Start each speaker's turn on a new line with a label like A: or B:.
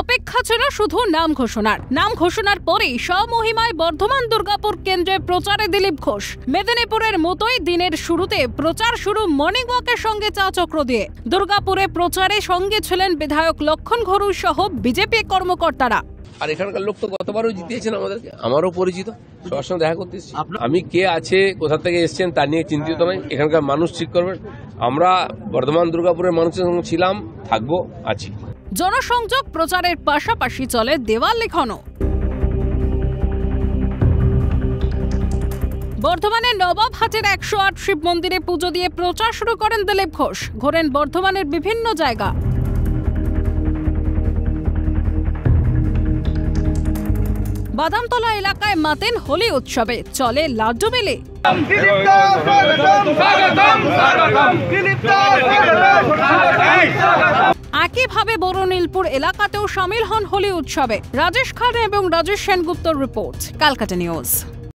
A: অপেক্ষা ছিল শুধু নাম ঘোষণার পরেই স্বমহিমায় বর্ধমান দুর্গাপুর কেন্দ্রে প্রচারে দিলীপ ঘোষ। মেদিনীপুরের মতোই দিনের শুরুতে প্রচার শুরু মর্নিং ওয়াকের সঙ্গে চা চক্র দিয়ে। দুর্গাপুরে প্রচারে সঙ্গে ছিলেন বিধায়ক লক্ষণ ঘরুই সহ বিজেপি কর্মকর্তারা।
B: আর এখানকার লোক তো গতবারও জিতিয়েছেন আমাদেরকে, আমারও পরিচিত, সবার সঙ্গে দেখা করতে এসেছি। আমি কে আছে, কোথা থেকে এসছেন তা নিয়ে চিন্তিত নয়, এখানকার মানুষ ঠিক করবেন। আমরা বর্ধমান দুর্গাপুরের মানুষের সঙ্গে ছিলাম, থাকবো, আছি।
A: জনসংযোগ প্রচারের পাশাপাশি চলে দেওয়াল লেখনও। বর্ধমানের নবাবহাটের 108 শিব মন্দিরে পুজো দিয়ে প্রচার শুরু করেন দিলীপ ঘোষ। ঘোরেন বর্ধমানের বিভিন্ন জায়গা। বাদামতলা এলাকায় মাতেন হোলি উৎসবে, চলে লাড্ডু মেলে। একইভাবে বড়নীলপুর এলাকাতেও সামিল হন হোলি উৎসবে। রাজেশ খান এবং রাজেশ সেনগুপ্তর রিপোর্ট, ক্যালকাটা নিউজ।